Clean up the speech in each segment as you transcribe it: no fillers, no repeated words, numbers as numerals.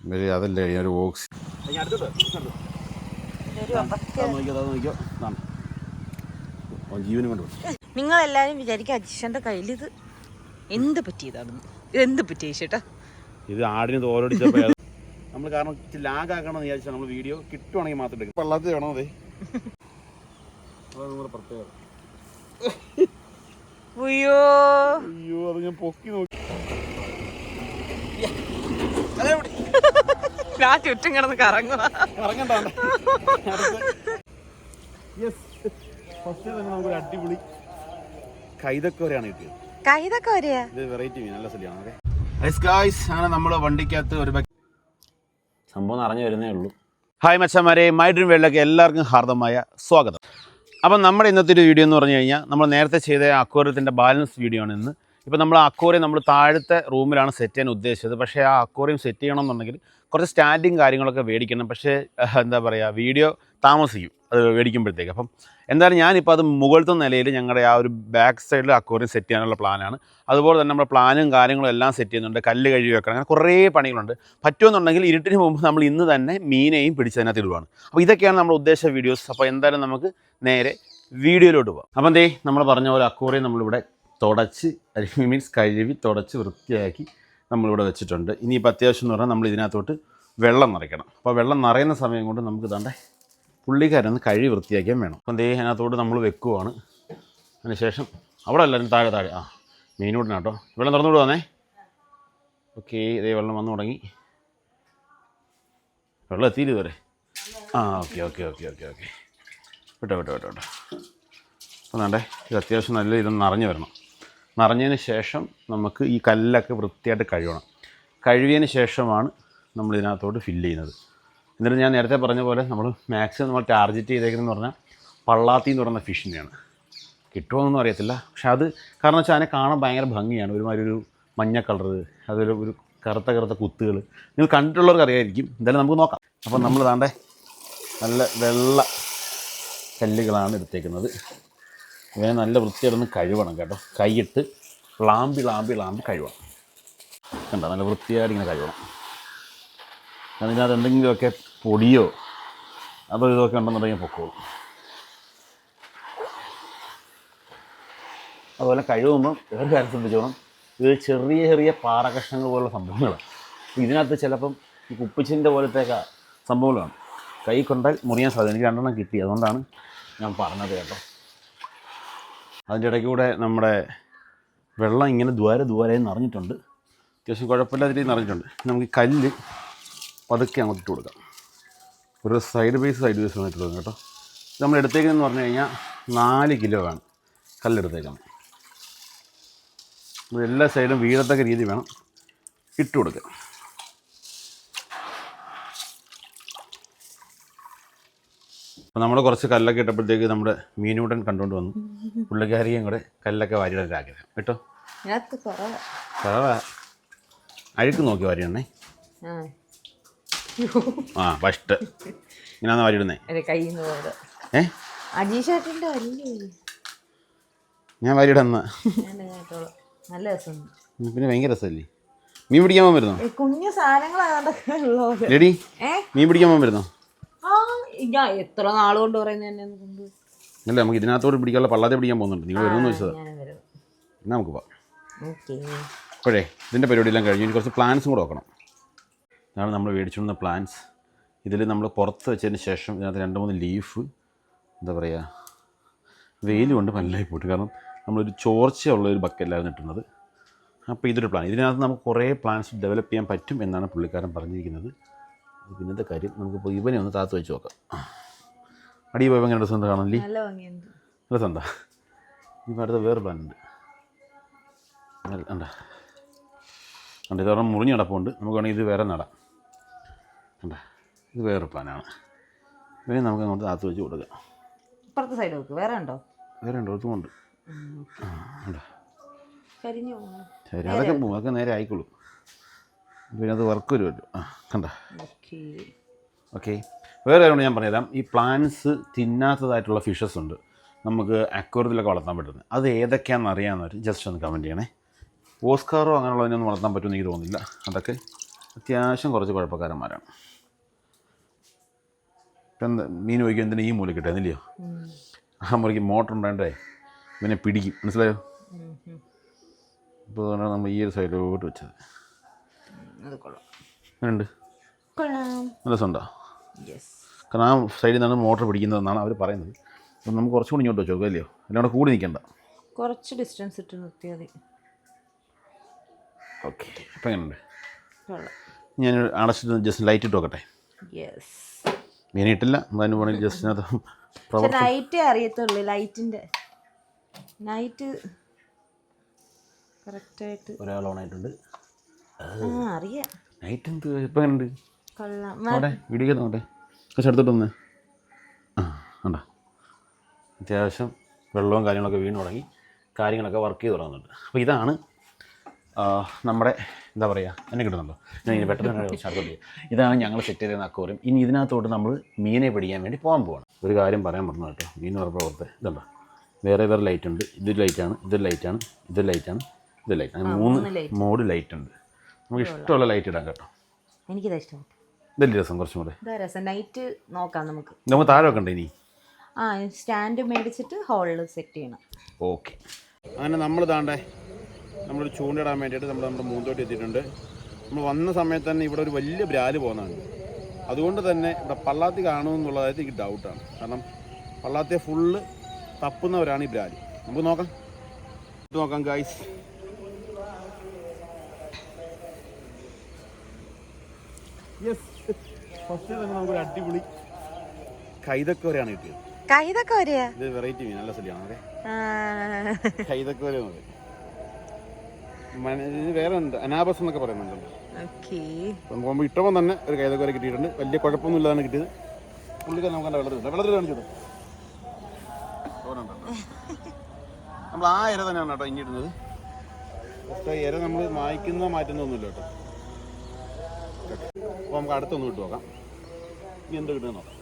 അതല്ലേ ഒരു ബോക്സ് ജീവനും കൊണ്ട്. നിങ്ങളെല്ലാരും വിചാരിക്കും അജിഷന്റെ കയ്യിൽ ഇത് എന്ത് പറ്റിയതാണെന്ന്. എന്ത് പറ്റിയ ചേട്ടാ? ഇത് ആടിന് തോരടിച്ചപ്പോൾ നമ്മൾ കാരണം ലാഗാക്കണമെന്ന് വിചാരിച്ചാൽ നമ്മൾ വീഡിയോ കിട്ടുവാണെങ്കിൽ മാത്രം എടുക്കും. പള്ളാത്തി വേണോ? അതെ, അതാണ് നമ്മുടെ പ്രത്യേകത. അയ്യോ അയ്യോ, അത് ഞാൻ പൊക്കി നോക്കി. ഞാൻ ചുറ്റും കിടന്ന് കറങ്ങുക. നമുക്കൊരു അടിപൊളി കൈതക്കോരയാണ് കിട്ടിയത്. കൈതക്കോരയാ? ഇത് വെറൈറ്റി മീൻ, നല്ല സ്ഥലമാണ്. അങ്ങനെ നമ്മൾ വണ്ടിക്കകത്ത് ഒരു സംഭവം അറിഞ്ഞു വരുന്നേ ഉള്ളൂ. ഹായ് മച്ചന്മാരെ, മൈ ഡ്രീം വേൾഡിലേക്ക് എല്ലാവർക്കും ഹാർദമായ സ്വാഗതം. അപ്പം നമ്മുടെ ഇന്നത്തെ ഒരു വീഡിയോ എന്ന് പറഞ്ഞു കഴിഞ്ഞാൽ നമ്മൾ നേരത്തെ ചെയ്ത അക്വേറിയത്തിൻ്റെ ബാലൻസ് വീഡിയോ ആണ് ഇന്ന്. ഇപ്പോൾ നമ്മൾ അക്വേറിയം നമ്മൾ താഴത്തെ റൂമിലാണ് സെറ്റ് ചെയ്യാൻ ഉദ്ദേശിച്ചത്. പക്ഷേ ആ അക്വേറിയം സെറ്റ് ചെയ്യണമെന്നുണ്ടെങ്കിൽ കുറച്ച് സ്റ്റാൻഡിങ് കാര്യങ്ങളൊക്കെ മേടിക്കണം. പക്ഷേ എന്താ പറയുക, വീഡിയോ താമസിക്കും അത് മേടിക്കുമ്പോഴത്തേക്ക്. അപ്പം എന്തായാലും ഞാനിപ്പോൾ അത് മുകളിലത്തെ നിലയിൽ ഞങ്ങളുടെ ആ ഒരു ബാക്ക് സൈഡിൽ അക്വേറിയം സെറ്റ് ചെയ്യാനുള്ള പ്ലാനാണ്. അതുപോലെ തന്നെ നമ്മുടെ പ്ലാനും കാര്യങ്ങളും എല്ലാം സെറ്റ് ചെയ്യുന്നുണ്ട്. കല്ല് കഴുകി വെക്കണം, അങ്ങനെ കുറേ പണികളുണ്ട്. പറ്റുമെന്നുണ്ടെങ്കിൽ ഇരുട്ടിന് മുമ്പ് നമ്മൾ ഇന്ന് തന്നെ മീനെയും പിടിച്ചതിനകത്ത് ഇടുവാണ്. അപ്പോൾ ഇതൊക്കെയാണ് നമ്മുടെ ഉദ്ദേശ വീഡിയോസ്. അപ്പോൾ എന്തായാലും നമുക്ക് നേരെ വീഡിയോയിലോട്ട് പോകാം. അപ്പം എന്തേ നമ്മൾ പറഞ്ഞ പോലെ അക്വേറിയം നമ്മളിവിടെ തുടച്ച് കഴുകി തുടച്ച് വൃത്തിയാക്കി നമ്മളിവിടെ വെച്ചിട്ടുണ്ട്. ഇനിയിപ്പോൾ അത്യാവശ്യം എന്ന് പറഞ്ഞാൽ നമ്മൾ ഇതിനകത്തോട്ട് വെള്ളം നിറയ്ക്കണം. അപ്പോൾ വെള്ളം നിറയുന്ന സമയം കൊണ്ട് നമുക്ക് ഇതാണ്ടേ പുള്ളിക്കാരൊന്ന് കഴുകി വൃത്തിയാക്കിയാൽ വേണം. അപ്പം ദേ അതിനകത്തോട്ട് നമ്മൾ വെക്കുവാണ്. അതിനുശേഷം അവിടെ എല്ലാവരും താഴെ മീനൂട്ടിനാട്ടോ വെള്ളം തുറന്നു വിടുവാന്നേ. ഓക്കെ, ഇതേ വെള്ളം വന്നു തുടങ്ങി. വെള്ളം എത്തിയില്ല ഇതുവരെ. ഓക്കെ വിട്ടോ. അപ്പം വേണ്ടേ, ഇത് അത്യാവശ്യം നല്ല ഇതൊന്ന് നിറഞ്ഞു വരണം. നിറഞ്ഞതിന് ശേഷം നമുക്ക് ഈ കല്ലൊക്കെ വൃത്തിയായിട്ട് കഴുകണം. കഴുകിയതിന് ശേഷമാണ് നമ്മൾ ഇതിനകത്തോട്ട് ഫില്ല് ചെയ്യുന്നത്. എന്നിട്ട് ഞാൻ നേരത്തെ പറഞ്ഞ പോലെ നമ്മൾ മാക്സിമം നമ്മൾ ടാർഗറ്റ് ചെയ്തേക്കുന്നതെന്ന് പറഞ്ഞാൽ പള്ളാത്തി എന്ന് പറയുന്ന ഫിഷിനെയാണ്. കിട്ടുമോയെന്നൊന്നും അറിയത്തില്ല. പക്ഷെ അത് കാരണം വെച്ചാൽ അതിനെ കാണാൻ ഭയങ്കര ഭംഗിയാണ്. ഒരുമാതിരി ഒരു മഞ്ഞ കളറ്, ഒരു കറുത്ത കുത്തുകൾ നിങ്ങൾ കണ്ടിട്ടുള്ളവർക്ക് അറിയായിരിക്കും. എന്തായാലും നമുക്ക് നോക്കാം. അപ്പം നമ്മൾ താണ്ടെ നല്ല വെള്ള കല്ലുകളാണ് എടുത്തേക്കുന്നത്. ഇവനെ നല്ല വൃത്തിയായിട്ടൊന്ന് കഴുകണം കേട്ടോ. കൈയിട്ട് ലാമ്പി കഴുകണം. കണ്ടോ, നല്ല വൃത്തിയായിട്ട് ഇങ്ങനെ കഴുകണം. അതിനകത്ത് എന്തെങ്കിലുമൊക്കെ പൊടിയോ അതോ ഇതൊക്കെ ഉണ്ടെന്നുണ്ടെങ്കിൽ പൊക്കോളും. അതുപോലെ കഴുകുമ്പം വേറെ കാര്യം ശ്രദ്ധിച്ചോണം, ഇത് ചെറിയ പാറ കഷ്ണങ്ങൾ പോലുള്ള സംഭവങ്ങളാണ്. ഇതിനകത്ത് ചിലപ്പം ഈ കുപ്പിച്ചിൻ്റെ പോലത്തെയൊക്കെ സംഭവങ്ങളാണ്. കൈ കൊണ്ടാൽ മുറിയാൻ സാധ്യത. എനിക്ക് 2 കിട്ടി, അതുകൊണ്ടാണ് ഞാൻ പറഞ്ഞത് കേട്ടോ. അതിൻ്റെ ഇടയ്ക്ക് കൂടെ നമ്മുടെ വെള്ളം ഇങ്ങനെ ദ്വാരെ നിറഞ്ഞിട്ടുണ്ട്. അത്യാവശ്യം കുഴപ്പമില്ലാത്ത രീതിയിൽ നിറഞ്ഞിട്ടുണ്ട്. നമുക്ക് കല്ല് പതുക്കെ അങ്ങോട്ട് ഇട്ട് കൊടുക്കാം. ഒരു സൈഡ് ബേസ് ഇട്ട് കൊടുക്കാം കേട്ടോ. നമ്മൾ എടുത്തേക്കെന്ന് പറഞ്ഞു കഴിഞ്ഞാൽ 4 കിലോ വേണം കല്ലെടുത്തേക്കാൻ. എല്ലാ സൈഡും വീഴത്തക്ക രീതി വേണം ഇട്ട് കൊടുക്കുക. അപ്പോൾ നമ്മൾ കുറച്ച് കല്ലൊക്കെ ഇട്ടപ്പോഴത്തേക്ക് നമ്മുടെ മീനൂട്ടൻ കണ്ടുകൊണ്ട് വന്നു. പുള്ളിക്കാരിയും കൂടെ കല്ലൊക്കെ വാരിയിടാൻ ആഗ്രഹം കേട്ടോ. കുറവാ, അഴുക്ക് നോക്കി വാരിയിടണേ. ഫസ്റ്റ് ഇങ്ങനെയാന്ന് വാരിയിടുന്നേ. ഞാൻ വാരിയിടുന്ന പിന്നെ ഭയങ്കര രസമല്ലേ. മീൻ പിടിക്കാൻ പോകാൻ വരുന്നോ? കുഞ്ഞു സാധനങ്ങളാണ് റെഡി. മീൻ പിടിക്കാൻ പോകാൻ വരുന്നോ? എത്ര നാളുകൊണ്ട് പറയുന്നത്. അല്ല, നമുക്ക് ഇതിനകത്തോട് പിടിക്കാനുള്ള പള്ളാതെ പിടിക്കാൻ പോകുന്നുണ്ട്. നിങ്ങൾ വരുമെന്ന് വെച്ചതാ. എന്നാൽ നമുക്ക് പോവാം. അപ്പോഴേ ഇതിൻ്റെ പരിപാടിയെല്ലാം കഴിഞ്ഞു. ഇനി കുറച്ച് പ്ലാൻസും കൂടെ വെക്കണം. ഇതാണ് നമ്മൾ മേടിച്ചുകൊണ്ടുവന്ന പ്ലാൻസ്. ഇതിൽ നമ്മൾ പുറത്ത് വെച്ചതിന് ശേഷം ഇതിനകത്ത് 2-3 ലീഫ് എന്താ പറയുക, വെയിൽ കൊണ്ട് പല്ലായി പോയിട്ട്. കാരണം നമ്മളൊരു ചോർച്ചയുള്ള ഒരു ബക്കറ്റിലായിരുന്നു ഇട്ടുന്നത്. അപ്പോൾ ഇതൊരു പ്ലാൻ. ഇതിനകത്ത് നമുക്ക് കുറേ പ്ലാൻസ് ഡെവലപ്പ് ചെയ്യാൻ പറ്റും എന്നാണ് പുള്ളിക്കാരൻ പറഞ്ഞിരിക്കുന്നത്. പിന്നത്തെ കാര്യം നമുക്കിപ്പോൾ ഇവനെ ഒന്ന് താത്ത് വെച്ച് നോക്കാം. അടി പോയപ്പോൾ എങ്ങനെ രസം കാണാനല്ലേ? രസം എന്താ? ഇപ്പം അടുത്ത വേറെ പ്ലാൻ ഉണ്ട്. ഇത് പറഞ്ഞാൽ മുറിഞ്ഞ് കിടപ്പുണ്ട്. നമുക്ക് വേണമെങ്കിൽ ഇത് വേറെ നടാം. കണ്ടാ, ഇത് വേറൊരു പ്ലാനാണ്. ഇവനെ നമുക്ക് അങ്ങോട്ട് താത്ത് വെച്ച് കൊടുക്കാം. ഇപ്പുറത്തെ സൈഡ് നോക്ക്. വേറെ ഉണ്ടോ? ഒത്തുമുണ്ട്. ശരി, അതൊക്കെ പോകും. അതൊക്കെ നേരെ ആയിക്കോളും. പിന്നെ അത് വർക്ക് വരുമല്ലോ. കണ്ട. ഓക്കെ, വേറെ കാര്യം ഞാൻ പറഞ്ഞുതരാം. ഈ പ്ലാന്റ്സ് തിന്നാത്തതായിട്ടുള്ള ഫിഷസ് ഉണ്ട് നമുക്ക് അക്വേറിയത്തിലൊക്കെ വളർത്താൻ പറ്റുന്നത്. അത് ഏതൊക്കെയാണെന്ന് അറിയാമെന്നവർ ജസ്റ്റ് ഒന്ന് കമൻറ്റ് ചെയ്യണേ. ഓസ്കാറോ അങ്ങനെയുള്ളതിനൊന്നും വളർത്താൻ പറ്റുമെന്ന് എനിക്ക് തോന്നുന്നില്ല. അതൊക്കെ അത്യാവശ്യം കുറച്ച് കുഴപ്പക്കാരന്മാരാണ്. ഇപ്പം മീൻ ചോദിക്കും എന്തിനാ ഈ മൂല കിട്ടുന്നില്ലയോ, ആ മൂലയ്ക്ക് മോട്ടർ ഉണ്ടായിട്ടേ പിന്നെ പിടിക്കും, മനസ്സിലായോ? ഇപ്പോൾ അതുകൊണ്ടാണ് നമ്മൾ ഈ ഒരു സൈഡിലോട്ട് വെച്ചത്. അങ്ങനെയുണ്ട്, നല്ല രസമുണ്ടോ? കാരണം ആ സൈഡിൽ നിന്നാണ് മോട്ടർ പിടിക്കുന്നതെന്നാണ് അവർ പറയുന്നത്. അപ്പം നമുക്ക് കുറച്ചുകൂടി ഇങ്ങോട്ട് വെച്ചോ അല്ലയോ, എല്ലാം കൂടെ കൂടി നിൽക്കണ്ട, കുറച്ച് ഡിസ്റ്റൻസ് ഇട്ട് നിർത്തിയാൽ മതി. ഓക്കെ, അപ്പം എങ്ങനെയുണ്ട്? ഞാൻ അടച്ചിട്ട് ജസ്റ്റ് ലൈറ്റ് ഇട്ട് നോക്കട്ടെ. മീൻ ഇട്ടില്ല, അതിന് പോകണമെങ്കിൽ ജസ്റ്റ് നൈറ്റേ അറിയത്തുള്ളൂ. ലൈറ്റിൻ്റെ നൈറ്റ് കറക്റ്റായിട്ട് ഒരാൾ ഓണായിട്ടുണ്ട്. അറിയാം. നൈറ്റ് എന്ത് ഇപ്പം എങ്ങനെയുണ്ട്? കൊള്ളാം. വീഡിയോ നോട്ടെ, കുറച്ച് എടുത്തിട്ടൊന്ന്. ആ ഉണ്ടോ, അത്യാവശ്യം വെള്ളവും കാര്യങ്ങളൊക്കെ വീണ് തുടങ്ങി, കാര്യങ്ങളൊക്കെ വർക്ക് ചെയ്ത് തുടങ്ങുന്നുണ്ട്. അപ്പോൾ ഇതാണ് നമ്മുടെ എന്താ പറയുക, എന്നെ കിട്ടുന്നുണ്ടോ? ഞാൻ ഇനി പെട്ടെന്ന് ഷർട്ട്. ഇതാണ് ഞങ്ങൾ സെറ്റ് ചെയ്ത അക്വേറിയം. ഇനി ഇതിനകത്തോട്ട് നമ്മൾ മീനെ പിടിക്കാൻ വേണ്ടി പോകാൻ പോവാണ്. ഒരു കാര്യം പറയാൻ പറഞ്ഞു കേട്ടോ, മീൻ പറഞ്ഞപ്പോൾ പുറത്ത് ഇതുണ്ടോ, വേറെ ലൈറ്റ് ഉണ്ട്. ഇതൊരു ലൈറ്റാണ്, ഇതൊരു ലൈറ്റാണ്, ഇതൊരു ലൈറ്റാണ്, ഇതൊരു ലൈറ്റാണ്. 3 മോഡ് ലൈറ്റ് ഉണ്ട്. നമുക്ക് ഇഷ്ടമുള്ള ലൈറ്റ് ഇടാം കേട്ടോ. എനിക്കിതാ ഇഷ്ടം. ഇതല്ലേ രസം, കുറച്ചും കൂടെ നൈറ്റ് നോക്കാം നമുക്ക്. നമുക്ക് താഴെ വെക്കണ്ടേ ഇനി? സ്റ്റാൻഡ് മേടിച്ചിട്ട് ഹോളിൽ സെറ്റ് ചെയ്യണം. ഓക്കെ, അങ്ങനെ നമ്മൾ താണ്ടേ നമ്മളൊരു ചൂണ്ടിടാൻ വേണ്ടിയിട്ട് നമ്മുടെ മൂന്തോട്ടി എത്തിയിട്ടുണ്ട്. നമ്മൾ വന്ന സമയത്ത് തന്നെ ഇവിടെ ഒരു വലിയ ബ്രാല് പോകുന്നുണ്ട്. അതുകൊണ്ട് തന്നെ ഇവിടെ പള്ളാത്തി കാണുമെന്നുള്ളതായിട്ട് എനിക്ക് ഡൗട്ടാണ്. കാരണം പള്ളാത്തിയെ ഫുള്ള് തപ്പുന്നവരാണ് ഈ ബ്രാല്. നമുക്ക് നോക്കാം ഗൈസ്. യെസ്, ഫസ്റ്റ് തന്നെ നമുക്കൊരു അടിപൊളി കൈതക്കോരയാണ് കിട്ടിയത്. ഇത് വെറൈറ്റി മീൻ, നല്ല സ്ഥലമാണ്. ഓക്കെ, കൈതക്കോര വേറെ ഉണ്ട്, അനാബസ് എന്നൊക്കെ പറയുന്നുണ്ടല്ലോ. നമുക്ക് ഇട്ടപ്പോൾ തന്നെ ഒരു കൈതക്കോര കിട്ടിയിട്ടുണ്ട്. വലിയ കുഴപ്പമൊന്നും ഇല്ലാതാണ് കിട്ടിയത്. പുള്ളിക്കാരൻ നമുക്ക് വെള്ളത്തിൽ കാണിച്ചത്. നമ്മൾ ആ ഇര തന്നെയാണ് കേട്ടോ ഇങ്ങിടുന്നത്. പക്ഷേ ഇര നമ്മൾ മാറ്റുന്നൊന്നുമില്ല കേട്ടോ. അപ്പോൾ നമുക്ക് അടുത്തൊന്ന് ഇട്ട് നോക്കാം, ഇനി എന്ത് കിട്ടുമെന്ന് നോക്കാം.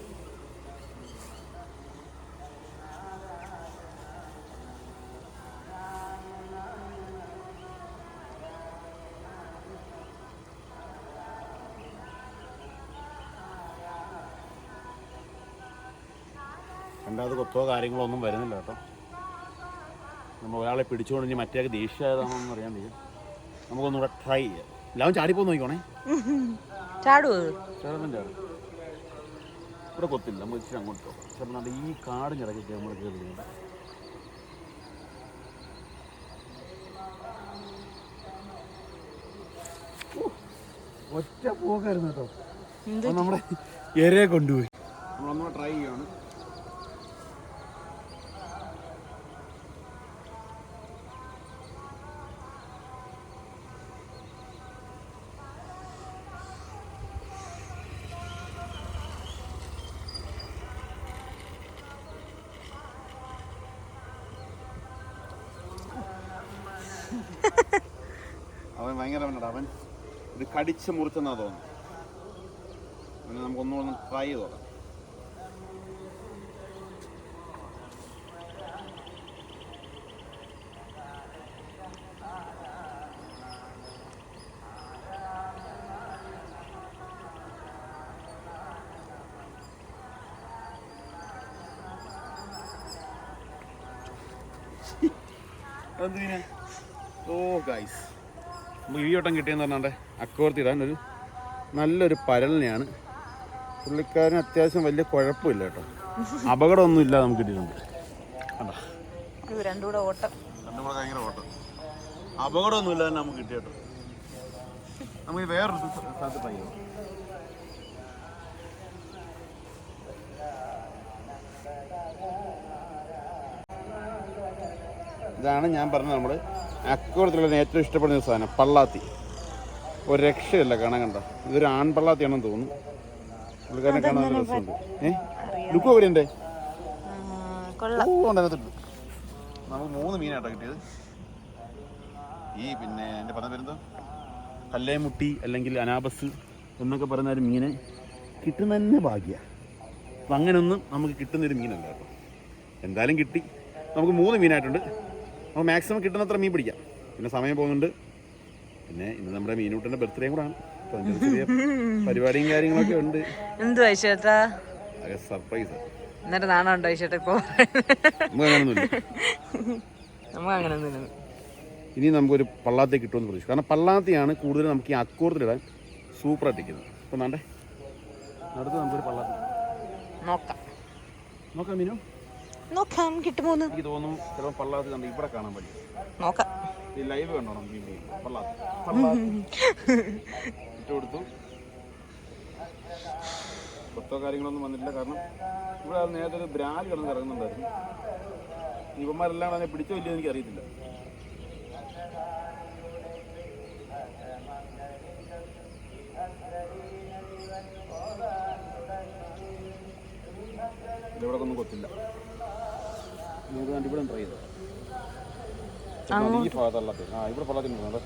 രണ്ടാമത് കൊത്തോ കാര്യങ്ങളോ ഒന്നും വരുന്നില്ല കേട്ടോ. നമ്മൾ ഒരാളെ പിടിച്ചുകൊണ്ട് ഇനി മറ്റേ ദേഷ്യമായതാണെന്ന് അറിയാൻ വയ്യ. നമുക്കൊന്നുകൂടെ ട്രൈ ചെയ്യാം. എല്ലാവരും ചാടിപ്പോ നോക്കിക്കോണേ. ചാടും ഇവിടെ കൊത്തില്ല, നമ്മൾ ഇച്ചിരി അങ്ങോട്ട് പോകാം. ചിലപ്പോൾ നല്ല ഈ കാടിനിടയ്ക്കൊക്കെ നമ്മൾ കയറുന്നുണ്ട്. ഒറ്റ പോകായിരുന്നു കേട്ടോ. നമ്മുടെ ഇരയെ കൊണ്ടുപോയി. നമ്മളൊന്നുകൂടെ ട്രൈ ചെയ്യുകയാണ്. അവൻ ഭയങ്കര അവൻ ഇത് കടിച്ച് മുറിച്ചെന്നാ തോന്നുന്നു. പിന്നെ നമുക്കൊന്നുകൂടെ ട്രൈ ചെയ്ത് നോക്കാം. ഓ ഗൈസ്, നമുക്ക് ഈ വട്ടം കിട്ടിയെന്ന് പറഞ്ഞാൽ അക്വേറിയത്തിടാൻ ഒരു നല്ലൊരു പരലിനെയാണ്. പുള്ളിക്കാരന് അത്യാവശ്യം വലിയ കുഴപ്പമില്ല കേട്ടോ, അപകടമൊന്നും ഇല്ല. നമുക്ക് കിട്ടിയിട്ടുണ്ട്. രണ്ടും കൂടെ ഭയങ്കര ഓട്ടം, അപകടമൊന്നും ഇല്ല തന്നെ നമുക്ക് കിട്ടി കേട്ടോ. നമുക്ക് വേറൊരു സ്ഥലത്ത് ട്രൈ ചെയ്യാം. ഇതാണ് ഞാൻ പറഞ്ഞത്, നമ്മൾ അക്വേറിയത്തിലുള്ള ഏറ്റവും ഇഷ്ടപ്പെടുന്ന സാധനം പള്ളാത്തി. ഒരു രക്ഷയില്ല കാണാൻ. കണ്ട, ഇതൊരു ആൺപള്ളാത്തിയാണെന്ന് തോന്നുന്നു. പുള്ളിക്കാരനെ കാണാൻ നല്ല രസമുണ്ട്. ലുക്ക് എവിടെ ഉണ്ട്? അതിനകത്തുണ്ട്. നമുക്ക് 3 മീനായിട്ടോ കിട്ടിയത്. ഈ പിന്നെ എൻ്റെ പറഞ്ഞ പേരെന്തോ, കല്ലേമുട്ടി അല്ലെങ്കിൽ അനാബസ് എന്നൊക്കെ പറയുന്ന ഒരു മീനെ കിട്ടുന്ന തന്നെ ഭാഗ്യമാണ്. അപ്പം അങ്ങനെയൊന്നും നമുക്ക് കിട്ടുന്നൊരു മീനല്ല കേട്ടോ. എന്തായാലും കിട്ടി. നമുക്ക് 3 മീനായിട്ടുണ്ട്. നമുക്ക് മാക്സിമം കിട്ടുന്നത്ര മീൻ പിടിക്കാം. പിന്നെ സമയം പോകുന്നുണ്ട്. പിന്നെ ഇന്ന് നമ്മുടെ മീനൂട്ടൻ്റെ ബർത്ത്ഡേയും കൂടാണ്. ചെറിയ പരിപാടിയും കാര്യങ്ങളൊക്കെ ഉണ്ട്. എന്തുവാ ചേട്ടാ സർപ്രൈസ്. എന്നിട്ട് നാണം ഉണ്ടോ ചേട്ടാ ഇപ്പൊ? നമുക്ക് അങ്ങനെയൊന്നും. ഇനി നമുക്കൊരു പള്ളാത്തി കിട്ടുമെന്ന് പ്രതീക്ഷിക്കും. കാരണം പള്ളാത്തിയാണ് കൂടുതൽ നമുക്ക് ഈ അക്കൂറത്തിലിടാൻ സൂപ്പറായിട്ടിരിക്കുന്നത്. അപ്പം നാണ്ടേ അടുത്ത് നമുക്കൊരു പള്ളാത്തി നോക്കാം മീനു. നോക്കാം കിട്ടുമോ? എനിക്ക് തോന്നുന്നു ചിലപ്പോൾ പള്ളാത്തി കണ്ട് ഇവിടെ കാണാൻ പറ്റും. നോക്കാം. ഈ ലൈവ് കണ്ടോ നമുക്ക് പള്ളാത്തി ഇട്ട് കൊടുത്തു. കൊത്തോ കാര്യങ്ങളൊന്നും വന്നിട്ടില്ല. കാരണം ഇവിടെ നേരത്തെ ഒരു ബ്രാല് കിടന്ന് ഇറങ്ങുന്നുണ്ടായിരുന്നു. ഇവന്മാരെല്ലാം അതിനെ പിടിച്ചോ ഇല്ലയോ എനിക്ക് അറിയത്തില്ല. ഇവിടെ ഒന്നും കൊത്തില്ല. നമുക്ക് ഇവിടെ ട്രൈ ചെയ്തോ. ഈ ഭാഗത്തല്ലാത്ത ഇവിടെ പള്ളത്തിനുണ്ട്.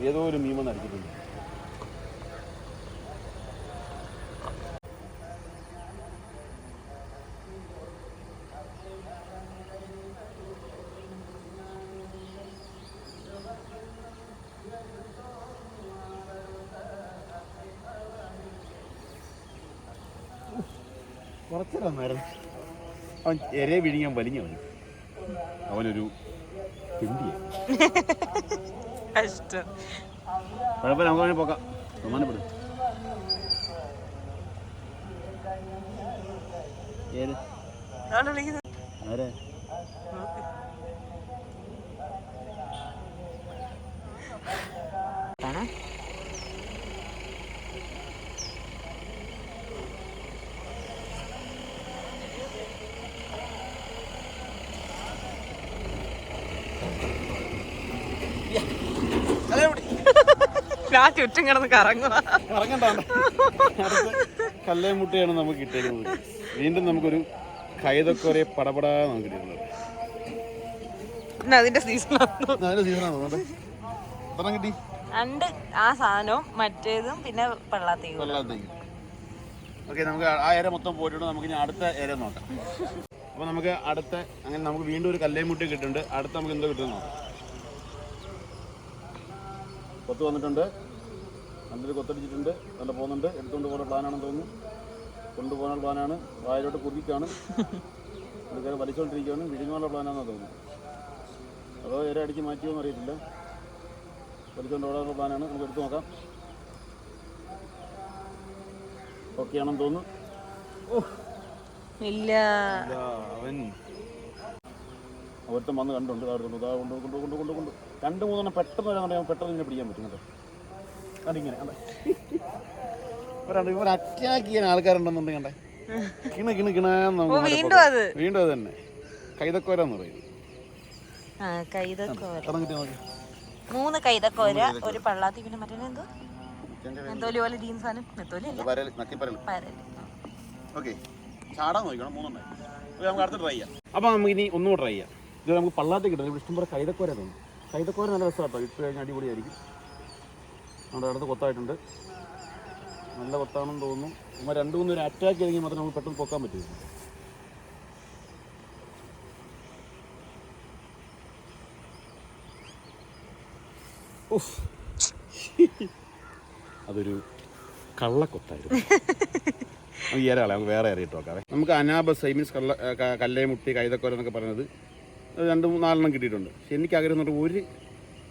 ഏതോ ഒരു മീമെന്ന് അടിച്ചിട്ടുണ്ട്. കുറച്ചിടന്നായിരുന്നു. അവൻ എരയെ വിഴിഞ്ഞാൻ വലിഞ്ഞു വന്നു. അവനൊരു കുഴപ്പമില്ല, നമുക്ക് അവനെ പോക്കാം. സമാനപ്പെടും. ഏത് ആരെ ചുറ്റും കിടന്ന് കറങ്ങുക. കല്ലേമുട്ടയാണ് നമുക്ക് കിട്ടിയിരിക്കുന്നത്. വീണ്ടും നമുക്കൊരു കൈതക്കൊരെ പടപടാ നമുക്ക് കിട്ടുന്നത്. അതിന്റെ സീസണാണ് കിട്ടി. രണ്ട് ആ സാധനവും മറ്റേതും പിന്നെ പള്ളാത്തേക്ക്. ഓക്കെ, നമുക്ക് ആ ഏര മൊത്തം പോയിട്ടുണ്ട്. നമുക്ക് ഇനി അടുത്ത ഏര നോക്കാം. അപ്പോൾ നമുക്ക് അടുത്ത അങ്ങനെ നമുക്ക് വീണ്ടും ഒരു കല്ലേമുട്ടി കിട്ടുന്നുണ്ട്. അടുത്ത നമുക്ക് എന്തോ കിട്ടുമെന്ന് നോക്കാം. കൊത്ത് വന്നിട്ടുണ്ട്. നല്ലൊരു കൊത്തടിച്ചിട്ടുണ്ട്. നല്ല പോകുന്നുണ്ട്. എടുത്തുകൊണ്ട് പോകുന്ന പ്ലാനാണെന്ന് തോന്നുന്നു. കൊണ്ടുപോകാനുള്ള പ്ലാനാണ്. വായിലോട്ട് കുറുക്കിക്കാണ്. ഇതൊക്കെ വലിച്ചുകൊണ്ടിരിക്കുകയാണ്. വിഴുങ്ങാനുള്ള പ്ലാനാണെന്ന് തോന്നുന്നു. അതോ ഇര അടിച്ച് മാറ്റിയോന്ന് അറിയത്തില്ല. വലിച്ചുകൊണ്ട് ഓടാനുള്ള പ്ലാനാണ്. നമുക്ക് എടുത്ത് നോക്കാം. ഓക്കെ ആണെന്ന് തോന്നുന്നു. ഇല്ല, അവൻ ഒരുത്തം വന്ന് കണ്ടുണ്ട്. കൊണ്ട് 2-3 പെട്ടെന്ന് വരാൻ പെട്ടെന്ന് ഇങ്ങനെ പിടിക്കാൻ പറ്റും കേട്ടോ. അതിങ്ങനെ ഇവർ അറ്റാക്ക് ചെയ്യാൻ ആൾക്കാരുണ്ടെന്നുണ്ടെങ്കിൽ കണ്ടേ കിണ വീണ്ടും അത് തന്നെ കൈതക്കോരാന്ന് പറയും. 3 കൈതക്കോര, ഒരു പള്ളാത്തി, പിന്നെ മറ്റേ നെത്തോലി പോലെ ജീൻ സാധനം. നെത്തോലി ഓക്കെ, ചാടാൻ നോക്കണം. 3 നമുക്ക് അടുത്ത് ട്രൈ ചെയ്യാം. അപ്പോൾ നമുക്ക് ഇനി ഒന്നുകൂടെ ട്രൈ ചെയ്യാം. ഇത് നമുക്ക് പള്ളാത്തി കിട്ടും. ഇവിടെ ഇഷ്ടംപോലെ കൈതക്കോര തോന്നും. കൈതക്കോര നല്ല രസമാട്ടോ. ഇട്ട് കഴിഞ്ഞാൽ അടിപൊളിയായിരിക്കും. നമ്മുടെ അടുത്ത് കൊത്തായിട്ടുണ്ട്. നല്ല കൊത്താണെന്ന് തോന്നുന്നു. നമ്മൾ 2-3 ഒരു അറ്റാക്ക് ചെയ്തെങ്കിൽ മാത്രമേ നമുക്ക് പെട്ടെന്ന് പൊക്കാൻ പറ്റുള്ളൂ. അതൊരു കള്ളക്കൊത്തായിരുന്നു. നമുക്ക് ഈ ഇരകളെ നമുക്ക് വേറെ ഇറയിട്ട് നോക്കാം. നമുക്ക് അനാബസ് മീൻസ് കല്ലേമുട്ടി കൈതക്കോര എന്നൊക്കെ പറയുന്നത് 2-4 കിട്ടിയിട്ടുണ്ട്. പക്ഷെ എനിക്ക് ആഗ്രഹം എന്ന് പറഞ്ഞാൽ ഒരു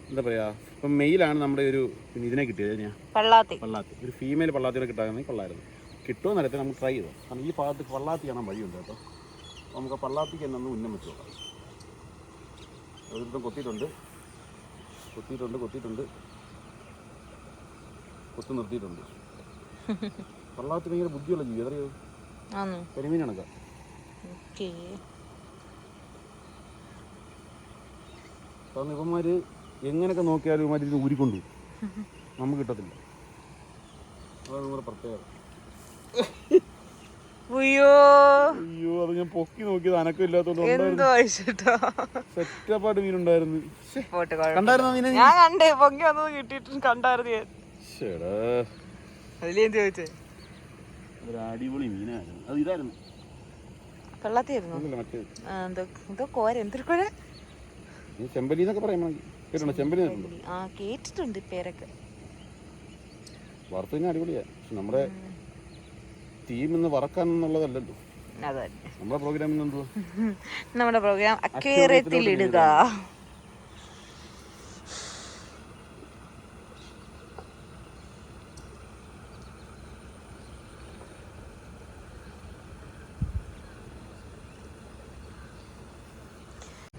എന്താ പറയുക, ഇപ്പം മെയിലാണ് നമ്മുടെ ഒരു ഇതിനെ കിട്ടിയത്. പള്ളാത്തി ഒരു ഫീമെയിൽ പള്ളാത്തിനെ കിട്ടാമെങ്കിൽ കൊള്ളായിരുന്നു. കിട്ടുമോ നേരത്തെ നമുക്ക് ട്രൈ ചെയ്തോ. കാരണം ഈ ഭാഗത്ത് പള്ളാത്തി കാണാൻ വഴിയുണ്ട് കേട്ടോ. അപ്പോൾ നമുക്ക് പള്ളാത്തിക്ക് തന്നെ ഒന്ന് ഉന്നം വെച്ച് നോക്കാം. ഒരിടത്തും കൊത്തിയിട്ടുണ്ട്. കൊത്ത് നിർത്തിയിട്ടുണ്ട്. പള്ളാത്തി ഭയങ്കര ബുദ്ധിയുള്ള ജീവി. അറിയോ? കരിമീൻ കണക്കാം. കാരണം ഇവന്മാർ എങ്ങനെയൊക്കെ നോക്കിയാലും ഇവന്മാർ ഇത് ഊരിക്കൊണ്ടു നമുക്ക് കിട്ടത്തില്ല. അതാണ് നമ്മുടെ പ്രത്യേകത. അയ്യോ അത് ഞാൻ പൊക്കി നോക്കിയത് അനക്കം ഇല്ലാത്തോണ്ട് സെറ്റപ്പായിട്ട് മീനുണ്ടായിരുന്നു. അടിപൊളി മീനായിരുന്നു. അത് ഇതായിരുന്നു ചെമ്പലി എന്നൊക്കെ പറയാം. കേട്ടിട്ടുണ്ട്? കേട്ടിട്ടുണ്ട് പേരൊക്കെ. വറുത്ത് തന്നെ അടിപൊളിയാണ്. പക്ഷെ നമ്മുടെ ടീം ഇന്ന് വറക്കാനെന്നുള്ളതല്ലല്ലോ നമ്മുടെ പ്രോഗ്രാമിൽ എന്തുവാ? നമ്മുടെ പ്രോഗ്രാം അക്വേറിയത്തിലിടുക.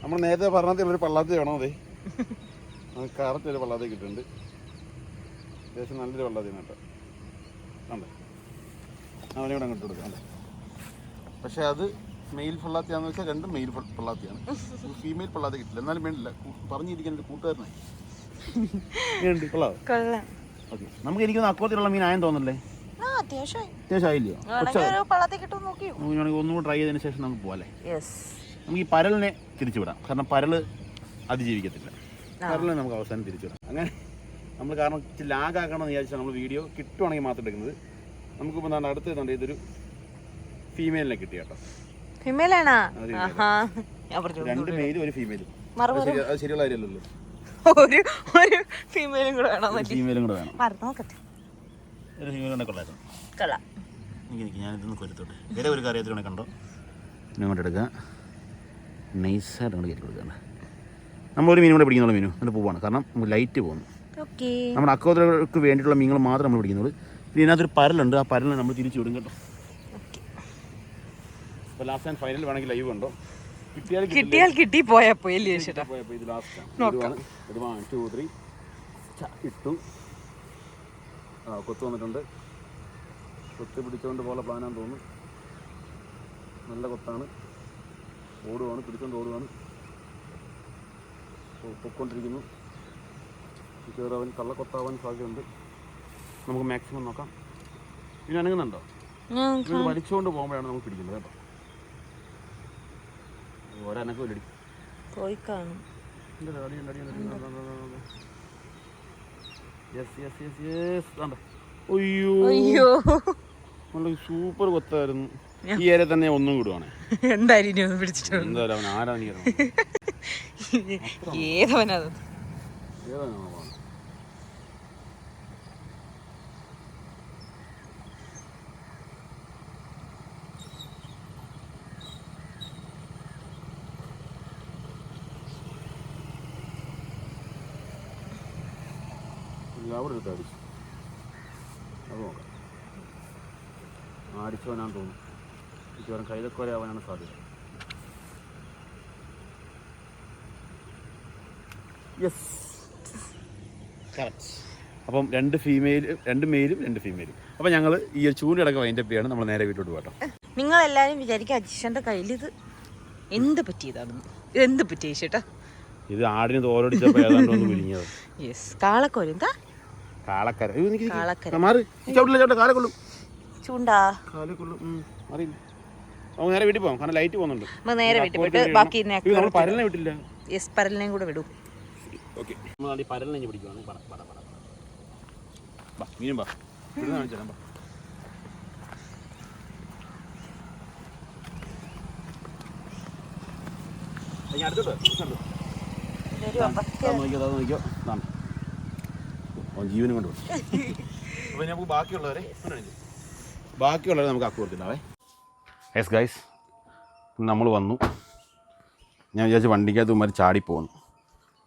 നമ്മൾ നേരത്തെ പറഞ്ഞതിൽ ഒരു പള്ളാത്തി വേണോ? അതെ, കറക്റ്റ് ഒരു പള്ളാത്തി കിട്ടുന്നുണ്ട്. അത്യാവശ്യം നല്ലൊരു പള്ളാത്തി കേട്ടോ. അതെ, അവനെ കൂടെ അങ്ങോട്ട് കൊടുക്കാം. പക്ഷേ അത് മെയിൽ പള്ളാത്തിയാണെന്ന് വെച്ചാൽ രണ്ടും മെയിൽ പള്ളാത്തിയാണ്. ഫീമെയിൽ പള്ളാത്തി കിട്ടില്ല. എന്നാലും വേണ്ടില്ല, പറഞ്ഞിരിക്കുന്ന ഒരു കൂട്ടുകാരനായി. ഓക്കെ, നമുക്ക് എനിക്കൊന്ന് അക്കോത്തിലുള്ള മീൻ ആയെന്ന് തോന്നല്ലേ? അത്യാവശ്യമായില്ലയോ? ഒന്നുകൂടെ ട്രൈ ചെയ്തതിന് ശേഷം നമുക്ക് പോകാല്ലേ? നമുക്ക് ഈ പരലിനെ തിരിച്ചുവിടാം. കാരണം പരല് അതിജീവിക്കത്തില്ല. പരലിനെ നമുക്ക് അവസാനം തിരിച്ചുവിടാം. അങ്ങനെ നമ്മൾ കാരണം ഇച്ചിരി ലാഗാക്കണമെന്ന് വിചാരിച്ചാൽ നമ്മൾ വീഡിയോ കിട്ടുവാണെങ്കിൽ മാത്രം എടുക്കുന്നത്. നമുക്കിപ്പോൾ എന്താണ് അടുത്ത് ഇതൊരു ഫീമെയിലിനെ കിട്ടി കേട്ടോ. ഫീമെയിലാണോ? 2 മെയിലും 1 ഫീമെയിലും. അത് ശരിയുള്ള കാര്യമല്ലല്ലോ. ഒരു ഫീമെയിലും കൂടെ വേണം. ഫീമെയിലും കൂടെ വേണം. ഒരു ഫീമെയിലും കൊള്ളായിരുന്നു. ഞാനിതൊന്ന് കൊരുത്തോട്ടെ. വേറെ ഒരു കാര്യത്തിലൂടെ കണ്ടോ ഇങ്ങോട്ട് എടുക്കുക. നൈസായിട്ട് അങ്ങോട്ട് കയറ്റി കൊടുക്കുകയാണ്. നമ്മളൊരു മീനും കൂടെ പിടിക്കുന്നുള്ള മീനും എന്നിട്ട് പോവാണ്. കാരണം നമുക്ക് ലൈറ്റ് പോകുന്നു. നമ്മുടെ അക്കോതർക്ക് വേണ്ടിയിട്ടുള്ള മീനുകൾ മാത്രം നമ്മൾ പിടിക്കുന്നുള്ളൂ. പിന്നെ ഇതിനകത്തൊരു പരലുണ്ട്. ആ പരലിനെ നമ്മൾ തിരിച്ചു വിടും കേട്ടോ. അപ്പോൾ ലാസ്റ്റ് ആൻഡ് ഫൈനൽ വേണമെങ്കിൽ ലൈവ് ഉണ്ടോ? കിട്ടിയാൽ കിട്ടി, പോയാൽ പോയി. ഇത് ലാസ്റ്റാണ്. ഇത് 1 2 3 ഇട്ടു. കൊത്ത് വന്നിട്ടുണ്ട്. കൊത്ത് പിടിച്ചുകൊണ്ട് പോലെ പ്ലാനാന്ന് തോന്നുന്നു. നല്ല കൊത്താണ്. ഓടുവാണ്, പിടിച്ചുകൊണ്ട് ഓടുവാണ്. പൊയ്ക്കൊണ്ടിരിക്കുന്നു. അവൻ കള്ളക്കൊത്താവാൻ സാധ്യതയുണ്ട്. നമുക്ക് മാക്സിമം നോക്കാം. പിന്നെ അനങ്ങുന്നുണ്ടോ? വലിച്ചുകൊണ്ട് പോകുമ്പോഴാണ് നമുക്ക് പിടിക്കുന്നത് കേട്ടോ. ഒരനക്കം ഇല്ലടി പോയി കാണും. അയ്യോ, നല്ല സൂപ്പർ കൊത്തായിരുന്നു. ഈ ഏരിയ തന്നെ ഒന്നും കൂടുവാണ്. എന്തായാലും പിടിച്ചിട്ട് എന്തായാലും അവൻ ആരാണ് ഏതവനത്? അവിടെ എടുത്ത് അടിച്ചു. അത് നോക്കാം. അടിച്ചവനാന്ന് തോന്നുന്നു. മിക്കവാറും കൈതക്കോര ആവാനാണ് സാധ്യത. Yes, correct. അപ്പം 2 മെയിലും 2 ഫീമെയിലും. അപ്പം ഞങ്ങൾ ഈ ഒരു ചൂണ്ടടക്കം വൈൻഡപ്പ് ചെയ്യാണ്. നമ്മൾ നേരെ വീട്ടിലോട്ട് പോകട്ടോ. നിങ്ങളെല്ലാവരും വിചാരിക്കും അജിഷൻ്റെ കയ്യിൽ ഇത് എന്ത് പറ്റിയതാണെന്ന്. ഇതെന്ത് പറ്റിയ ചേട്ടാ? ഇത് ആടിന് തോലടിച്ചപ്പോൾ ഏതാണ്ട് ഒന്ന് വിരിഞ്ഞത്. യെസ്, കാളക്കോര. എന്താ കാളക്കര? ചൂണ്ടാ അറിയില്ല. നമുക്ക് നേരെ വീട്ടിൽ പോകാം. കാരണം ലൈറ്റ് പോകുന്നുണ്ട്. നേരെ വീട്ടിൽ പോയിട്ട് ബാക്കി നമ്മൾ പരലിനെ വിട്ടില്ല. യെസ്, പരലിനെയും കൂടെ വിടും. ഓക്കെ, നമ്മൾ ഈ പരലിനെ പിടിക്കുവാണ്. മീനും ബാ കാണിച്ചു തരാം. അടുത്തോട്ടോ നോക്കിയോ. ജീവനും കൊണ്ട് പോകും. അപ്പോൾ നമുക്ക് ബാക്കിയുള്ളവരെ നമുക്ക് അക്കുവത്തില്ലാവേ. യെസ് ഗൈസ്, നമ്മൾ വന്നു. ഞാൻ വിചാരിച്ചു വണ്ടിക്കകത്ത് ഉമ്മാർ ചാടിപ്പോകുന്നു.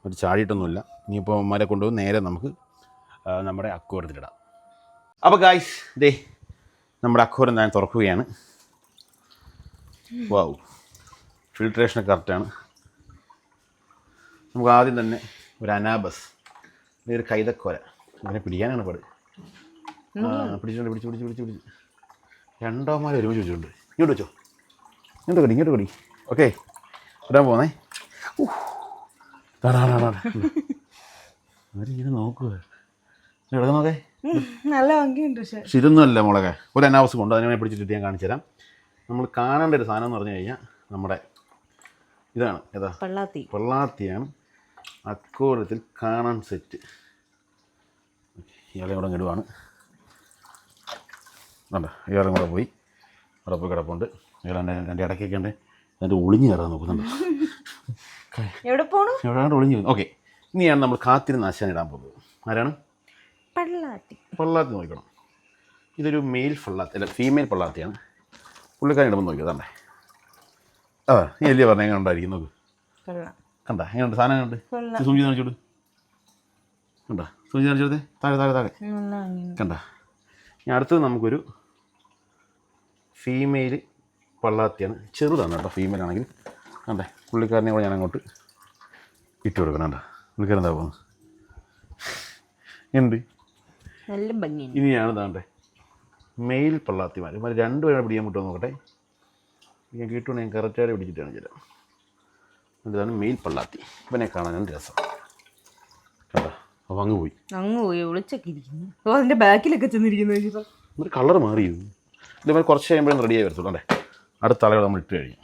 ഒരു ചാടിയിട്ടൊന്നുമില്ല. ഇനിയിപ്പോൾ ഉമ്മാരെ കൊണ്ടുപോയി നേരെ നമുക്ക് നമ്മുടെ അക്വോറിയത്തിലിടാം. അപ്പോൾ ഗൈസ്, ദേ നമ്മുടെ അക്വോറിയം ഞാൻ തുറക്കുകയാണ്. വാവ്, ഫിൽട്രേഷനൊക്കെ കറക്റ്റാണ്. നമുക്ക് ആദ്യം തന്നെ ഒരു അനാബസ്, ഒരു കൈതക്കോര. ഇങ്ങനെ പിടിക്കാനാണ് പാട്. പിടിച്ചു രണ്ടോമാരെ ഒരുമിച്ച് വെച്ചിട്ടുണ്ട്. ഇങ്ങോട്ട് വെച്ചോ, ഇങ്ങോട്ട് കടി. ഓക്കെ, ഇടാൻ പോകുന്നേ. അവരിങ്ങനെ നോക്കുക. കിടക്ക് നോക്കേ, നല്ല ഭംഗിയുണ്ട്. പക്ഷെ ഇതൊന്നും അല്ല മുളകെ. ഒരു അനാവസ് കൊണ്ട് അതിനെ പിടിച്ചിട്ട് ഞാൻ കാണിച്ചു തരാം. നമ്മൾ കാണേണ്ട ഒരു സാധനം എന്ന് പറഞ്ഞു കഴിഞ്ഞാൽ നമ്മുടെ ഇതാണ്. ഏതാ? പള്ളാത്തിയാണ് അക്വോറിയത്തിൽ കാണാൻ സെറ്റ്. ഇയാളെ കൂടെ ഇടുവാണ്. വേണ്ട, ഇയാളും കൂടെ പോയി അവിടെ പോയി കിടപ്പുണ്ട്. ഇയാളെ എൻ്റെ ഇടയ്ക്കൊക്കെ ഉണ്ട്. അതിൻ്റെ ഒളിഞ്ഞ് കയറാൻ നോക്കുന്നുണ്ട്. എവിടെയാണ് ഒളിഞ്ഞ്? ഓക്കെ, ഇനിയാണ് നമ്മൾ കാത്തിരുന്ന് ആശാൻ ഇടാൻ പോകുന്നത്. ആരാണ്? പള്ളാത്തി നോക്കണം. ഇതൊരു മെയിൽ പള്ളാത്തി അല്ല ഫീമെയിൽ പള്ളാത്തിയാണ്. പുള്ളിക്കാരൻ ഇടുമ്പോൾ നോക്കിയത് തന്നെ. നീ അല്ലേ പറഞ്ഞ എങ്ങനെ ഉണ്ടായിരിക്കും നോക്ക്. കണ്ട എങ്ങനെയുണ്ട് സാധനം കണ്ട് സൂചി കാണിച്ചോട്. കണ്ട സൂചി കാണിച്ചോടത്തെ താഴെ കണ്ട. ഇനി അടുത്തത് നമുക്കൊരു ഫീമെയിൽ പള്ളാത്തിയാണ്. ചെറുതാണ് കേട്ടോ ഫീമെയിൽ ആണെങ്കിൽ. കണ്ടേ പുള്ളിക്കാരനെ കൂടെ ഞാൻ അങ്ങോട്ട് ഇട്ട് കൊടുക്കണം. കണ്ട പുള്ളിക്കാരൻ എന്താ പോകുന്നത് ഉണ്ട്. ഇനിയാണ് താണ്ടേ മെയിൽ പള്ളാത്തിമാർ. ഇവർ രണ്ടുപേരെ പിടിക്കാൻ പറ്റുമോ നോക്കട്ടെ. ഞാൻ കിട്ടുകൊണ്ട് ഞാൻ കറക്റ്റായിട്ട് പിടിച്ചിട്ടാണ് ചില. ഇതാണ് മെയിൽ പള്ളാത്തി. ഇവനെ കാണാൻ രസം. കേട്ടോ അപ്പോൾ അങ്ങ് പോയി ഒളിച്ചൊക്കെ ഇരിക്കുന്നു. അതിൻ്റെ ബാക്കിലൊക്കെ ചെന്നിരിക്കുന്നു. എന്നിട്ട് കളർ മാറിയോ. ഇതേപോലെ കുറച്ച് കഴിയുമ്പോഴേ റെഡിയായി വരത്തുള്ളൂ. അല്ലേ അടുത്ത തലകൾ നമ്മൾ ഇട്ട് കഴിഞ്ഞു.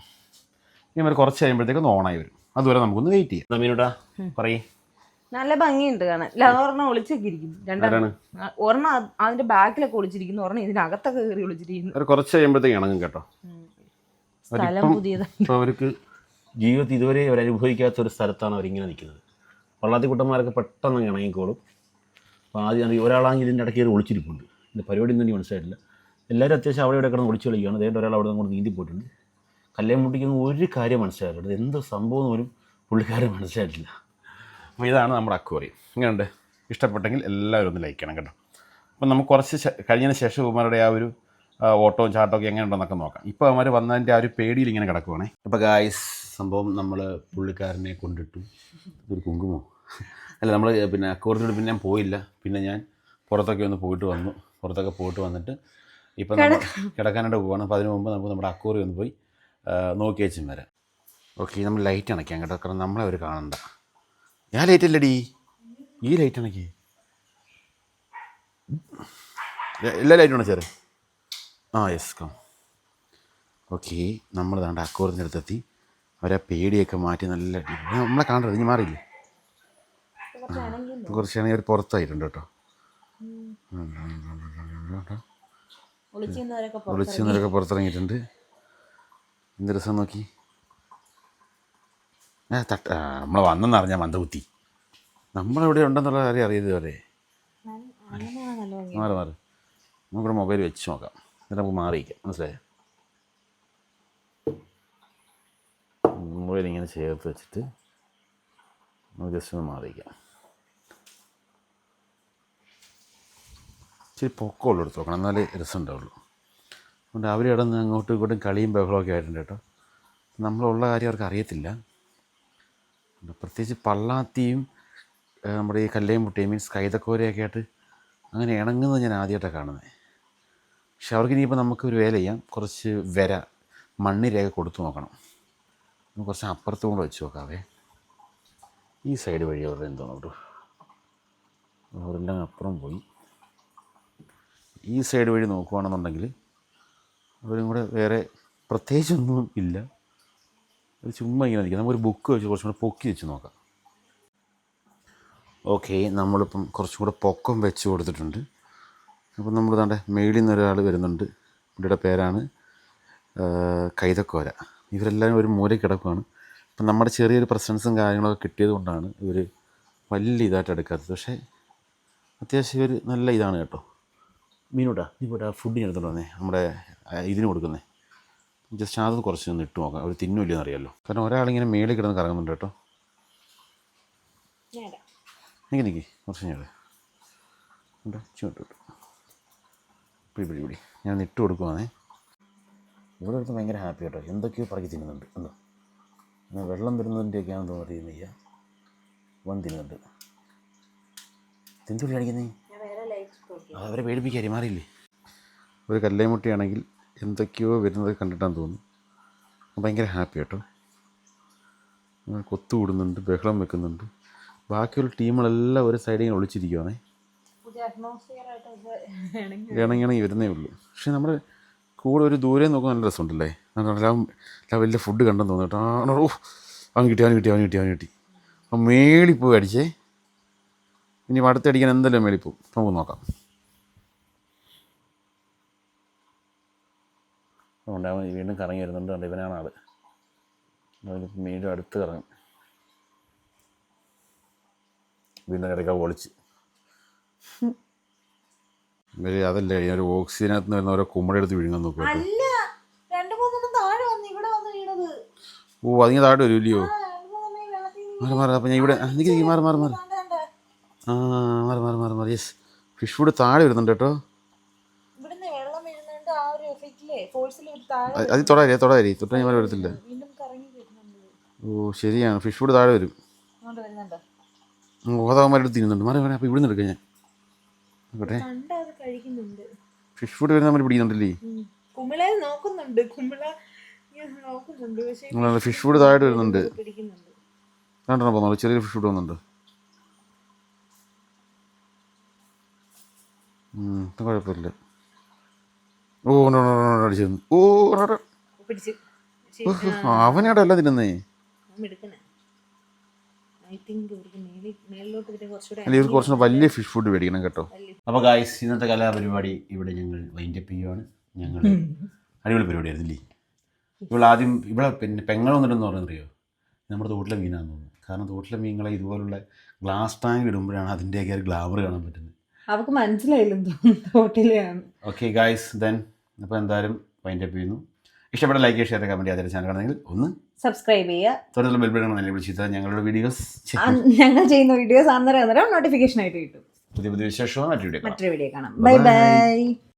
ഇങ്ങനെ കുറച്ച് കഴിയുമ്പോഴത്തേക്കൊന്ന് ഓണായി വരും. അതുവരെ നമുക്കൊന്ന് വെയിറ്റ് ചെയ്യാം. മീനുട്ടാ പറയേ. നല്ല ഭംഗിയുണ്ട് കാണാൻ. ഒരെണ്ണം ഒളിച്ചൊക്കെ ഇരിക്കുന്നു. ഒരെണ്ണം അതിന്റെ ബാക്കിലൊക്കെ ഒളിച്ചിരിക്കുന്നു. ഒരെണ്ണം ഇതിനകത്തൊക്കെ കയറി ഒളിച്ചിരിക്കുന്നു. കുറച്ച് കഴിയുമ്പോഴത്തേക്ക് ഇണങ്ങും കേട്ടോ. ഇപ്പോൾ അവർക്ക് ജീവിതത്തിൽ ഇതുവരെ അവർ അനുഭവിക്കാത്ത ഒരു സ്ഥലത്താണ് അവരിങ്ങനെ നിൽക്കുന്നത്. വള്ളാത്തിക്കുട്ടന്മാരൊക്കെ പെട്ടെന്ന് ഇണങ്ങിക്കോളും. അപ്പോൾ ആദ്യം ഒരാളാണെങ്കിൽ ഇതിൻ്റെ ഇടയ്ക്ക് കയറി ഒളിച്ചിരിപ്പുണ്ട്. ഇതിൻ്റെ പരിപാടി ഒന്നും എനിക്ക് മനസ്സിലായിട്ടില്ല. എല്ലാവരും അത്യാവശ്യം അവിടെ ഇവിടെ കിടന്ന് ഒളിച്ച് കളിക്കുകയാണ്. അതേണ്ട ഒരാൾ അവിടെ നിന്ന് നീന്തി പോയിട്ടുണ്ട്. കല്ലേം മുട്ടിക്കുന്ന ഒരു കാര്യം മനസ്സിലായിട്ടുണ്ട്. എന്ത് സംഭവം പോലും പുള്ളിക്കാരൻ മനസ്സിലായിട്ടില്ല. അപ്പോൾ ഇതാണ് നമ്മുടെ അക്വേറിയം. ഇങ്ങനെയുണ്ട്. ഇഷ്ടപ്പെട്ടെങ്കിൽ എല്ലാവരും ഒന്ന് ലൈക്ക് ചെയ്യണം കേട്ടോ. അപ്പം നമുക്ക് കുറച്ച് കഴിഞ്ഞതിന് ശേഷം ഇവന്മാരുടെ ആ ഒരു ഓട്ടവും ചാട്ടമൊക്കെ എങ്ങനെ ഉണ്ടെന്നൊക്കെ നോക്കാം. ഇപ്പോൾ അവന്മാർ വന്നതിൻ്റെ ആ ഒരു പേടിയിൽ ഇങ്ങനെ കിടക്കുവാണേ. അപ്പോൾ ഗായ്സ് സംഭവം നമ്മൾ പുള്ളിക്കാരനെ കൊണ്ടിട്ടു. ഒരു കുങ്കുമോ അല്ല നമ്മൾ പിന്നെ അക്വേറിയത്തോട് പിന്നെ ഞാൻ പോയില്ല. പിന്നെ ഞാൻ പുറത്തൊക്കെ ഒന്ന് പോയിട്ട് വന്നു. പുറത്തൊക്കെ പോയിട്ട് വന്നിട്ട് ഇപ്പം നമ്മൾ കിടക്കാനായിട്ട് പോവുകയാണ്. അപ്പോൾ അതിന് മുമ്പ് നമുക്ക് നമ്മുടെ അക്വേറിയം ഒന്ന് പോയി നോക്കി വെച്ചും വരാം. ഓക്കെ നമ്മൾ ലൈറ്റ് അണയ്ക്കാം കേട്ടോ. കാരണം നമ്മളെ അവർ കാണണ്ട. ഞാൻ ലൈറ്റ് അല്ലടി ഈ ലൈറ്റ് അണയ്ക്കേ. എല്ലാ ലൈറ്റും ആണ് ചേരെ. Yes come. ഓക്കെ നമ്മൾ ദാണ്ട് അക്വേറിയത്തിൻ്റെ അടുത്തെത്തി. അവരെ പേടിയൊക്കെ മാറ്റി നല്ല നമ്മളെ കാണരുത്. ഇനി മാറിയില്ലേ കുറച്ചാണെങ്കിൽ അവർ പുറത്തായിട്ടുണ്ട് കേട്ടോ. ഒളിച്ചുന്നവരൊക്കെ പുറത്തിറങ്ങിയിട്ടുണ്ട്. എന്ത് രസം നോക്കി. നമ്മൾ വന്നെന്ന് അറിഞ്ഞാൽ മന്ദബുദ്ധി. നമ്മളെവിടെ ഉണ്ടെന്നുള്ള കാര്യം അറിയത് വരെ. മാറി നമുക്കിവിടെ മൊബൈൽ വെച്ച് നോക്കാം. എന്നിട്ട് നമുക്ക് മാറിയിരിക്കാം. മനസ്സിലായോ. മൊബൈൽ ഇങ്ങനെ ചേർത്ത് വെച്ചിട്ട് നമുക്ക് ജസ്റ്റ് ഒന്ന് മാറിയിരിക്കാം. ഇച്ചിരി പൊക്കമുള്ള എടുത്ത് നോക്കണം. എന്നാലേ രസം ഉണ്ടാവുള്ളൂ. അതുകൊണ്ട് അവർ കിടന്ന് അങ്ങോട്ടും ഇങ്ങോട്ടും കളിയും ബഹളമൊക്കെ ആയിട്ടുണ്ട് കേട്ടോ. നമ്മളുള്ള കാര്യം അവർക്ക് അറിയത്തില്ല. പ്രത്യേകിച്ച് പള്ളാത്തിയും നമ്മുടെ ഈ കല്ലേയും മുട്ടയും മീൻസ് കൈതക്കോരയൊക്കെ ആയിട്ട് അങ്ങനെ ഇണങ്ങുന്നത് ഞാൻ ആദ്യമായിട്ടാണ് കാണുന്നത്. പക്ഷെ അവർക്ക് ഇനിയിപ്പോൾ നമുക്കൊരു വേല ചെയ്യാം. കുറച്ച് മണ്ണിരയൊക്കെ കൊടുത്തു നോക്കണം. നമുക്ക് കുറച്ച് അപ്പുറത്തും കൂടെ വെച്ച് നോക്കാവേ. ഈ സൈഡ് വഴി അവരുടെ എന്തോ കേട്ടോ. അവരെല്ലാം അപ്പുറം പോയി. ഈ സൈഡ് വഴി നോക്കുകയാണെന്നുണ്ടെങ്കിൽ അവരും കൂടെ വേറെ പ്രത്യേകിച്ചൊന്നും ഇല്ല. ഒരു ചുമ്മാ ഇങ്ങനെ നിൽക്കുക. നമുക്കൊരു ബുക്ക് വെച്ച് കുറച്ചും കൂടെ പൊക്കി വെച്ച് നോക്കാം. ഓക്കെ നമ്മളിപ്പം കുറച്ചും കൂടെ പൊക്കം വെച്ച് കൊടുത്തിട്ടുണ്ട്. അപ്പം നമ്മൾ ദാണ്ടെ മേളിൽ നിന്നൊരാൾ വരുന്നുണ്ട്. പുള്ളിയുടെ പേരാണ് കൈതക്കോര. ഇവരെല്ലാവരും ഒരു മൂലയ്ക്ക് കിടക്കുകയാണ്. അപ്പം നമ്മുടെ ചെറിയൊരു പ്രസൻസും കാര്യങ്ങളൊക്കെ കിട്ടിയത് കൊണ്ടാണ് ഇവർ വലിയ ഇതായിട്ട് എടുക്കാത്തത്. പക്ഷേ അത്യാവശ്യം ഇവർ നല്ല ഇതാണ് കേട്ടോ. മീനോട്ടാ നീ പോയിട്ട് ആ ഫുഡ് ഞാൻ എടുത്തോണ്ട് വന്നേ. നമ്മുടെ ഇതിന് കൊടുക്കുന്നേ. ജസ്റ്റ് അത് കുറച്ച് ഒന്ന് ഇട്ട് നോക്കാം. അവർ തിന്നില്ലെന്ന് അറിയാമല്ലോ. കാരണം ഒരാളിങ്ങനെ മേളിൽ കിടന്ന് കറങ്ങുന്നുണ്ട് കേട്ടോ. നിൽക്കി കുറച്ച് ഞാൻ ചുട്ടു പിടി ഞാൻ ഇട്ട് കൊടുക്കുവാണേ. ഇവിടെ അടുത്ത് ഭയങ്കര ഹാപ്പി കേട്ടോ. എന്തൊക്കെയോ പറക്കി തിന്നുന്നുണ്ട്. എന്തോ വെള്ളം വരുന്നതിൻ്റെയൊക്കെയാണെന്ന് തോന്നുന്നു അറിയുന്നില്ല. വൻ തിന്നുന്നുണ്ട്. തിന്നുള്ളി അടിക്കുന്നേ. അവരെ പേടിപ്പിക്കാരി മാറിയില്ലേ. ഒരു കല്ലേമുട്ടിയാണെങ്കിൽ എന്തൊക്കെയോ വരുന്നത് കണ്ടിട്ടാന്ന് തോന്നുന്നു. ഭയങ്കര ഹാപ്പി കേട്ടോ. കൊത്തുകൂടുന്നുണ്ട്, ബഹളം വെക്കുന്നുണ്ട്. ബാക്കിയുള്ള ടീമുകളെല്ലാം ഒരു സൈഡിൽ ഇങ്ങനെ ഒളിച്ചിരിക്കുവാണേ. ഇണങ്ങി വരുന്നേ ഉള്ളൂ. പക്ഷെ നമ്മൾ കൂടെ ഒരു ദൂരെ നോക്കാൻ നല്ല രസമുണ്ടല്ലേ. വലിയ ഫുഡ് കണ്ടെന്ന് തോന്നുന്നു കേട്ടോ. ആണോ അവൻ കിട്ടി. അപ്പം മേളിൽ പോയി അടിച്ചേ. ഇനി അടുത്തടിക്കാൻ എന്തെല്ലാം മേളിൽ പോകും. നമുക്ക് നോക്കാം. അതുകൊണ്ട് അവൻ വീണ്ടും കറങ്ങി വരുന്നുണ്ട്. കണ്ട് ഇവനാണ് ആൾ. വീണ്ടും അടുത്ത് കറങ്ങും. വീണ്ടും ഇടയ്ക്ക് ഒളിച്ച് അതല്ലേ ഒരു ഓക്സിജനകത്ത് നിന്ന് വരുന്ന ഓരോ കുമ്മട എടുത്ത് വിഴുങ്ങാൻ നോക്കുക. അല്ല 2-3 താഴെ വന്ന് ഇവിടെ വന്ന് വീണത്. ഓ അതിന് താഴെ വരും ഇല്ലയോ? മാറി അപ്പം ഞാൻ ഇവിടെ മാറി മാറി യെസ് ഫിഷ് ഫുഡ് താഴെ വരുന്നുണ്ട് കേട്ടോ. ഇവിടുന്ന് വെള്ളം വീഴുന്നുണ്ട്. ആ ഒരു എഫക്റ്റിലെ ഫോഴ്സിൽ താഴെ അത് തൊടാരി തൊട്ടാൽ ഞാൻ വരത്തില്ല. വീണ്ടും കറങ്ങി വരുന്നുണ്ട്. ഓ ശരിയാണ് ഫിഷ് ഫുഡ് താഴെ വരും. അങ്ങോട്ട് വരുന്നുണ്ടോ? ഓതാവന്മാരെടുത്ത് തിന്നുന്നുണ്ട്. മാറി അപ്പോൾ ഇവിടുന്ന് എടുക്കാം ഞാൻ നോക്കട്ടെ. കണ്ടത് കഴിക്കുന്നുണ്ട്. ഫിഷ് ഫുഡ് വരുന്ന നമ്മൾ പിടിക്കുന്നുണ്ടല്ലേ? കുമിളെ നോക്കുന്നുണ്ട്. കുമിള നോക്കുന്നുണ്ട്. പക്ഷേ ഫിഷ് ഫുഡ് താഴെ വരുന്നുണ്ട്. പിടിക്കുന്നുണ്ട്. കണ്ടോ പോകുന്നുള്ളൂ. ചെറിയൊരു ഫിഷ് ഫുഡ് വന്നുണ്ട്. കുഴപ്പമില്ല. ഓ അടിച്ചു. ഓ പിടിച്ച് അവനവിടെ അല്ല തിന്നുന്നേ. അല്ലെങ്കിൽ കുറച്ചുകൂടെ വലിയ ഫിഷ് ഫുഡ് മേടിക്കണം കേട്ടോ. അപ്പോൾ ഗായ്സ് ഇന്നത്തെ കലാപരിപാടി ഇവിടെ ഞങ്ങൾ വൈൻഡപ്പ് ചെയ്യുവാണ്. ഞങ്ങൾ അടിപൊളി പരിപാടിയായിരുന്നില്ലേ? ആദ്യം ഇവിടെ പിന്നെ പെങ്ങൾ വന്നിട്ടെന്ന് പറഞ്ഞറിയോ നമ്മുടെ തോട്ടിലെ മീനാണെന്ന് തോന്നുന്നു. കാരണം തോട്ടിലെ മീനുകളെ ഇതുപോലുള്ള ഗ്ലാസ് ടാങ്കിൽ ഇടുമ്പോഴാണ് അതിൻ്റെയൊക്കെ ഗ്ലാമർ കാണാൻ പറ്റുന്നത്. അവർക്ക് മനസ്സിലായില്ലെന്ന് തോന്നുന്നു തോട്ടിലെയാണ്. ഓക്കെ ഗായ്സ് ദെൻ അപ്പോൾ എന്തായാലും വൈൻഡപ്പ് ചെയ്യുന്നു. ഇഷ്ടപ്പെട്ട ലൈക്ക് ഷെയർ കമൻറ്റ് ചെയ്യാതെ ചാനൽ കാണുന്നെങ്കിൽ ഒന്ന് സബ്സ്ക്രൈബ് ചെയ്യുക. തുടർന്നുള്ള ബെൽ ബട്ടൺ തന്നെ വിളിച്ചിട്ട് ഞങ്ങളുടെ വീഡിയോസ് ഞങ്ങൾ ചെയ്യുന്ന വീഡിയോസ് അന്നേരം നോട്ടിഫിക്കേഷൻ ആയിട്ട് കിട്ടും. പുതിയ വിശേഷവും മറ്റൊരു വീഡിയോ കാണാം. Bye bye.